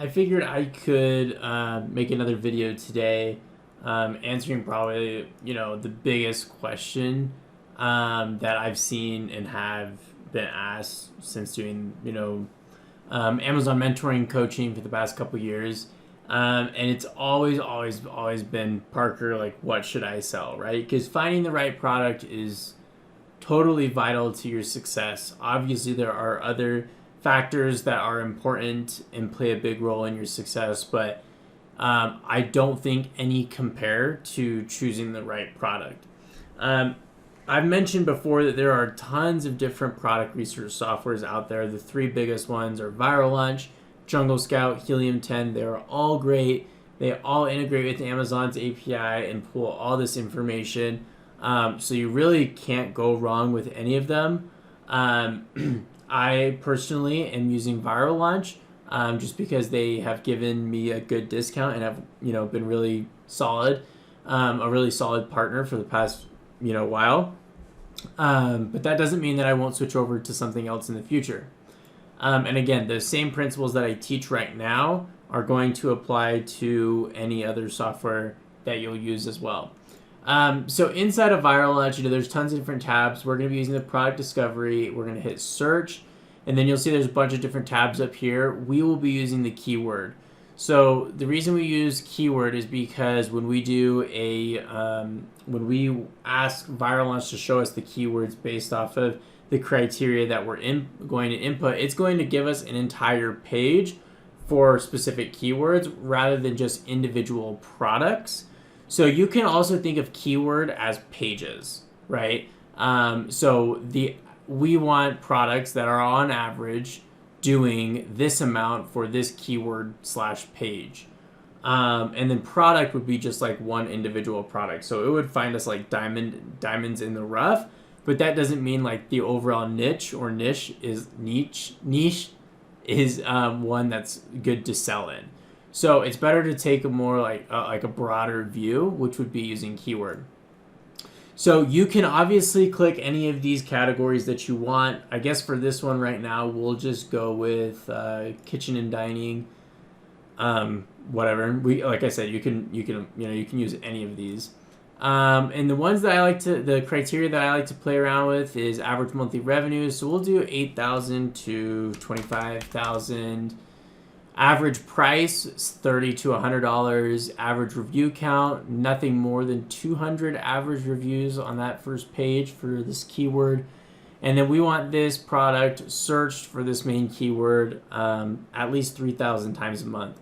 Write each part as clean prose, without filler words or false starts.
I figured I could make another video today answering probably, the biggest question that I've seen and have been asked since doing, Amazon mentoring coaching for the past couple years. And it's always been, Parker, like, what should I sell, right? Because finding the right product is totally vital to your success. Obviously, there are other factors that are important and play a big role in your success, but I don't think any compare to choosing the right product. I've mentioned before that there are tons of different product research softwares out there. The three biggest ones are Viral Launch, Jungle Scout, Helium 10. They're all great. They all integrate with Amazon's API and pull all this information. So you really can't go wrong with any of them. I personally am using Viral Launch just because they have given me a good discount and have been really solid, a really solid partner for the past while. But that doesn't mean that I won't switch over to something else in the future. And again, the same principles that I teach right now are going to apply to any other software that you'll use as well. So inside of Viral Launch, there's tons of different tabs. We're going to be using the product discovery. We're going to hit search, and then you'll see there's a bunch of different tabs up here. We will be using the keyword. So the reason we use keyword is because when we do when we ask Viral Launch to show us the keywords based off of the criteria that we're going to input, it's going to give us an entire page for specific keywords rather than just individual products. So you can also think of keyword as pages, right? We want products that are on average doing this amount for this keyword / page. And then product would be just like one individual product. So it would find us like diamonds in the rough, but that doesn't mean like the overall niche is one that's good to sell in. So it's better to take a more like a broader view, which would be using keyword. So you can obviously click any of these categories that you want. I guess for this one right now, we'll just go with kitchen and dining, whatever. Like I said, you can use any of these. And the ones that the criteria that I like to play around with is average monthly revenue. So we'll do 8,000 to 25,000. Average price is $30 to $100. Average review count, nothing more than 200 average reviews on that first page for this keyword. And then we want this product searched for this main keyword at least 3,000 times a month.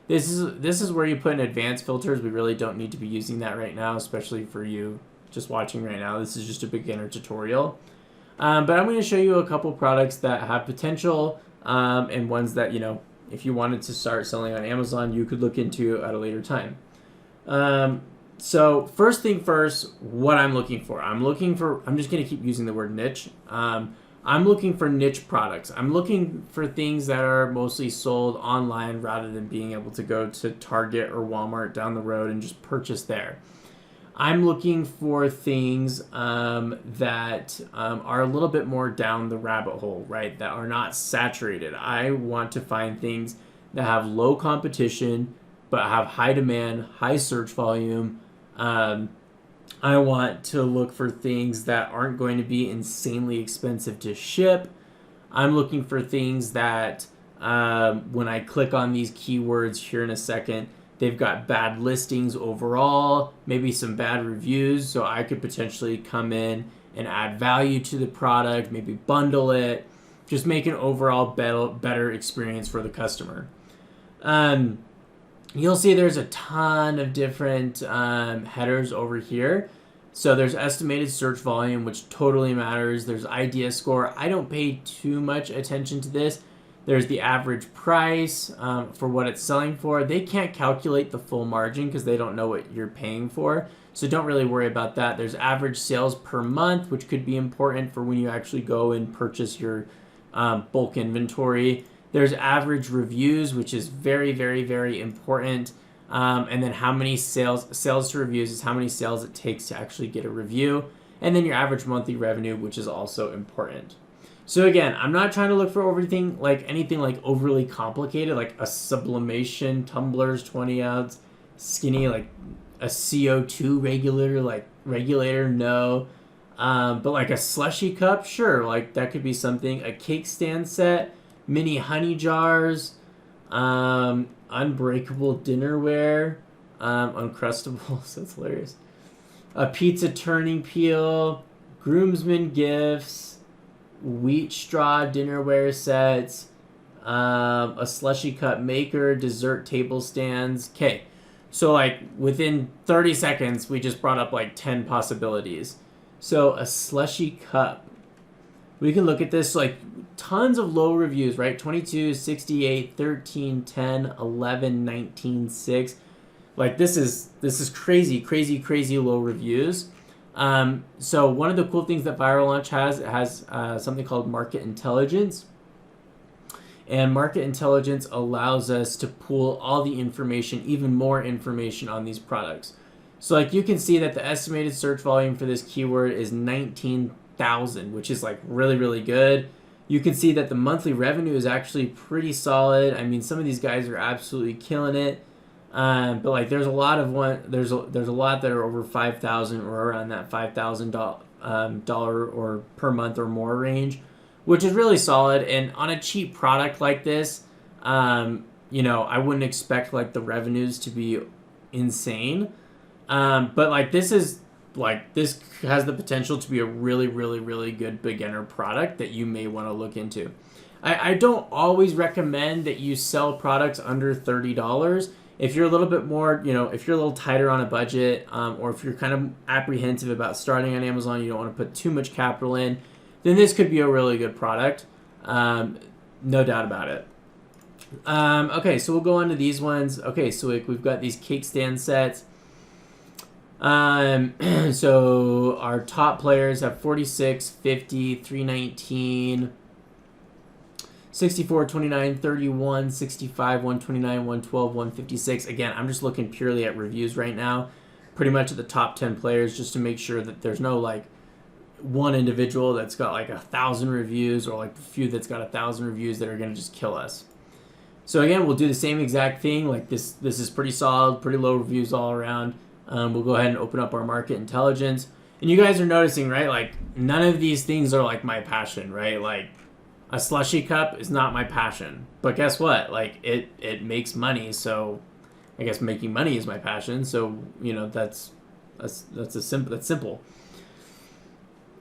This is where you put in advanced filters. We really don't need to be using that right now, especially for you just watching right now. This is just a beginner tutorial. But I'm going to show you a couple products that have potential and ones that, if you wanted to start selling on Amazon, you could look into at a later time. So first thing first, what I'm looking for. I'm just going to keep using the word niche. I'm looking for niche products. I'm looking for things that are mostly sold online rather than being able to go to Target or Walmart down the road and just purchase there. I'm looking for things that are a little bit more down the rabbit hole, right? That are not saturated. I want to find things that have low competition, but have high demand, high search volume. I want to look for things that aren't going to be insanely expensive to ship. I'm looking for things that when I click on these keywords here in a second, they've got bad listings overall, maybe some bad reviews, so I could potentially come in and add value to the product, maybe bundle it, just make an overall better experience for the customer. You'll see there's a ton of different headers over here. So there's estimated search volume, which totally matters. There's idea score. I don't pay too much attention to this. There's the average price for what it's selling for. They can't calculate the full margin because they don't know what you're paying for. So don't really worry about that. There's average sales per month, which could be important for when you actually go and purchase your bulk inventory. There's average reviews, which is very, very, very important. And then how many sales to reviews is how many sales it takes to actually get a review. And then your average monthly revenue, which is also important. So again, I'm not trying to look for everything like anything like overly complicated, like a sublimation tumblers 20 ounce skinny, like a CO2 regulator, no. But like a slushy cup, sure, like that could be something. A cake stand set, mini honey jars, unbreakable dinnerware, uncrustables. That's hilarious. A pizza turning peel, groomsmen gifts, wheat straw dinnerware sets, a slushy cup maker, dessert table stands. Okay, so like within 30 seconds, we just brought up like 10 possibilities. So a slushy cup. We can look at this like tons of low reviews, right? 22, 68, 13, 10, 11, 19, 6. Like this is crazy low reviews. So one of the cool things that Viral Launch has, it has something called market intelligence. And market intelligence allows us to pool all the information, even more information on these products. So like you can see that the estimated search volume for this keyword is 19,000, which is like really good. You can see that the monthly revenue is actually pretty solid. I mean, some of these guys are absolutely killing it. But like there's a lot that are over 5,000 or around that $5,000 or per month or more range, which is really solid. And on a cheap product like this, I wouldn't expect like the revenues to be insane. But like this has the potential to be a really good beginner product that you may want to look into. I don't always recommend that you sell products under $30. If you're a little bit more, if you're a little tighter on a budget, or if you're kind of apprehensive about starting on Amazon, you don't want to put too much capital in, then this could be a really good product. No doubt about it. Okay, so we'll go on to these ones. Okay, so we've got these cake stand sets. So our top players have 46, 50, 319, 64, 29, 31, 65, 129, 112, 156. Again, I'm just looking purely at reviews right now, pretty much at the top 10 players, just to make sure that there's no like one individual that's got like 1,000 reviews or like a few that's got 1,000 reviews that are going to just kill us. So again, we'll do the same exact thing. Like this is pretty solid, pretty low reviews all around. We'll go ahead and open up our market intelligence. And you guys are noticing, right? Like none of these things are like my passion, right? Like a slushy cup is not my passion, but guess what? Like it makes money, so I guess making money is my passion. So that's simple.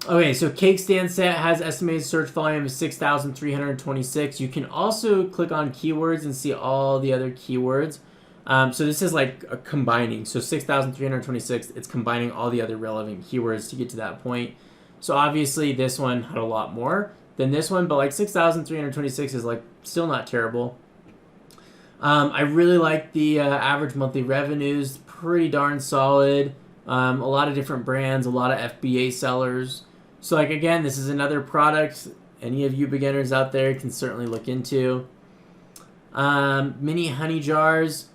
Okay, so cake stand set has estimated search volume of 6,326. You can also click on keywords and see all the other keywords. So this is like combining. So 6,326. It's combining all the other relevant keywords to get to that point. So obviously this one had a lot more than this one, but like 6,326 is like still not terrible. I really like the average monthly revenues, pretty darn solid. A lot of different brands, a lot of FBA sellers. So like again, this is another product any of you beginners out there can certainly look into. Mini honey jars.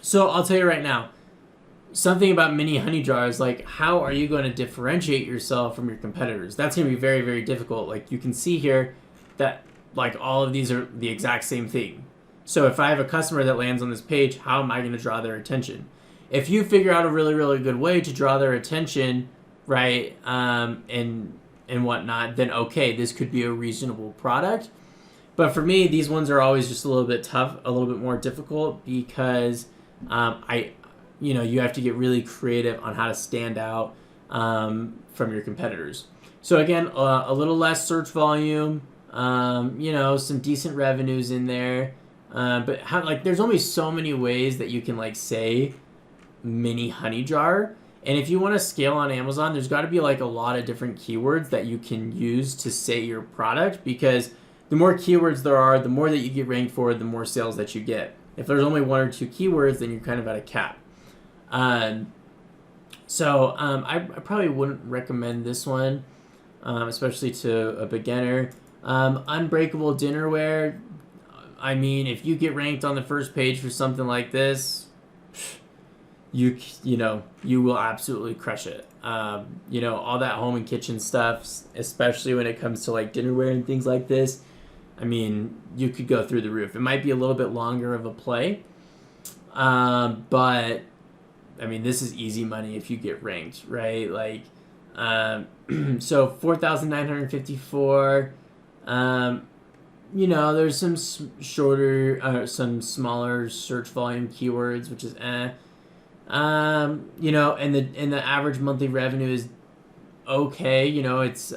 So I'll tell you right now, something about mini honey jars, like how are you going to differentiate yourself from your competitors? That's going to be very difficult. Like you can see here that like all of these are the exact same thing. So if I have a customer that lands on this page, how am I going to draw their attention? If you figure out a really good way to draw their attention, right, and whatnot, then okay, this could be a reasonable product. But for me, these ones are always just a little bit tough, a little bit more difficult, because you have to get really creative on how to stand out from your competitors. So again, a little less search volume, some decent revenues in there, but there's only so many ways that you can like say mini honey jar. And if you want to scale on Amazon, there's got to be like a lot of different keywords that you can use to say your product, because the more keywords there are, the more that you get ranked for, the more sales that you get. If there's only one or two keywords, then you're kind of at a cap. So I probably wouldn't recommend this one, especially to a beginner. Unbreakable dinnerware. I mean, if you get ranked on the first page for something like this, you will absolutely crush it. All that home and kitchen stuff, especially when it comes to like dinnerware and things like this. I mean, you could go through the roof. It might be a little bit longer of a play, but I mean, this is easy money if you get ranked, right? Like, so 4,954. There's some some smaller search volume keywords, which is and the average monthly revenue is okay. It's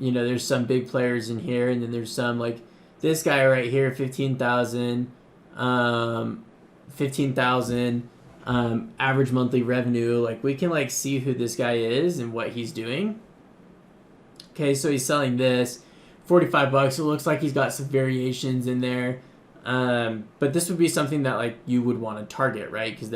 there's some big players in here, and then there's some like this guy right here, 15,000, 15,000 average monthly revenue. Like we can like see who this guy is and what he's doing. Okay, so he's selling this, $45. It looks like he's got some variations in there. But this would be something that like you would want to target, right? Because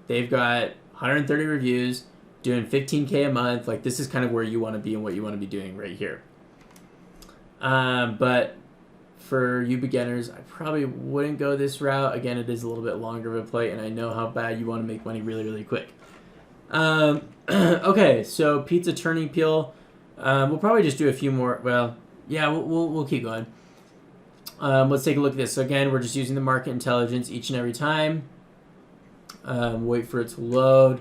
they've got 130 reviews, doing 15K a month. Like this is kind of where you want to be and what you want to be doing right here. But for you beginners, I probably wouldn't go this route. Again, it is a little bit longer of a play, and I know how bad you want to make money really, really quick. Okay, so pizza turning peel. We'll probably just do a few more. Well, yeah, we'll keep going. Let's take a look at this. So again, we're just using the market intelligence each and every time. Wait for it to load.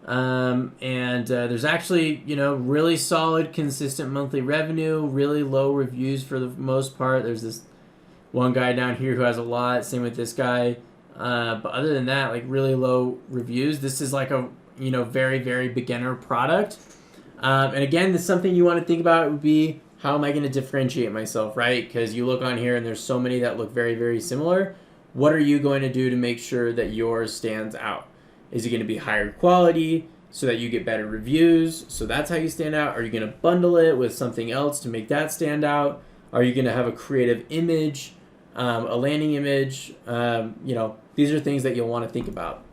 There's actually, really solid, consistent monthly revenue, really low reviews for the most part. There's this one guy down here who has a lot. Same with this guy. But other than that, like really low reviews. This is like a, very, very beginner product. And again, this is something you want to think about would be, how am I going to differentiate myself, right? Because you look on here and there's so many that look very, very similar. What are you going to do to make sure that yours stands out? Is it going to be higher quality so that you get better reviews? So that's how you stand out. Are you going to bundle it with something else to make that stand out? Are you going to have a creative image, a landing image? These are things that you'll want to think about.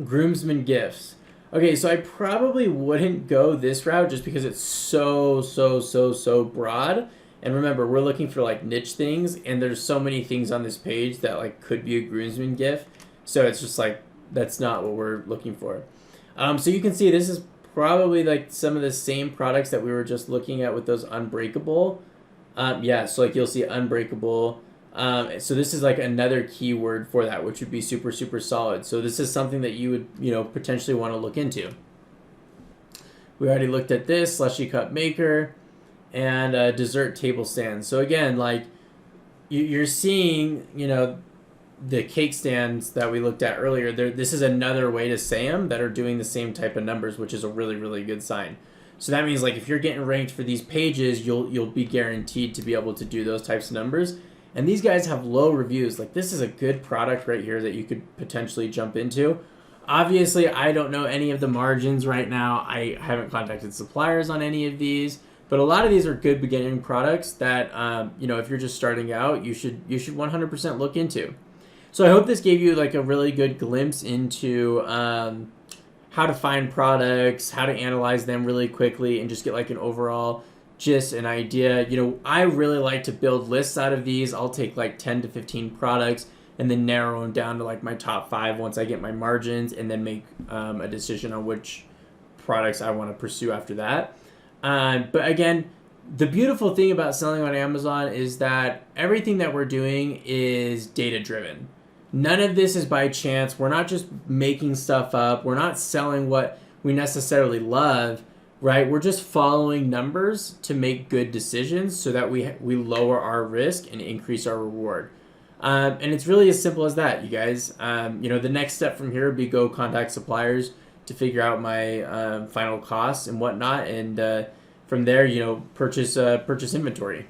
Groomsmen gifts. Okay, so I probably wouldn't go this route just because it's so broad. And remember, we're looking for like niche things, and there's so many things on this page that like could be a groomsman gift. So it's just like, that's not what we're looking for. So you can see this is probably like some of the same products that we were just looking at with those unbreakable. So like you'll see unbreakable. So this is like another keyword for that, which would be super solid. So this is something that you would, potentially want to look into. We already looked at this, slushy cup maker, and dessert table stand. So again, like you're seeing, the cake stands that we looked at earlier. This is another way to say them that are doing the same type of numbers, which is a really, really good sign. So that means like if you're getting ranked for these pages, you'll be guaranteed to be able to do those types of numbers. And these guys have low reviews. Like this is a good product right here that you could potentially jump into. Obviously, I don't know any of the margins right now. I haven't contacted suppliers on any of these, but a lot of these are good beginning products that, if you're just starting out, you should 100% look into. So I hope this gave you like a really good glimpse into how to find products, how to analyze them really quickly, and just get like an overall just an idea. I really like to build lists out of these. I'll take like 10 to 15 products and then narrow them down to like my top 5 once I get my margins, and then make a decision on which products I want to pursue after that. But again, the beautiful thing about selling on Amazon is that everything that we're doing is data driven. None of this is by chance. We're not just making stuff up. We're not selling what we necessarily love. Right, we're just following numbers to make good decisions so that we lower our risk and increase our reward. And it's really as simple as that, you guys. The next step from here would be go contact suppliers to figure out my final costs and whatnot, and from there, purchase inventory.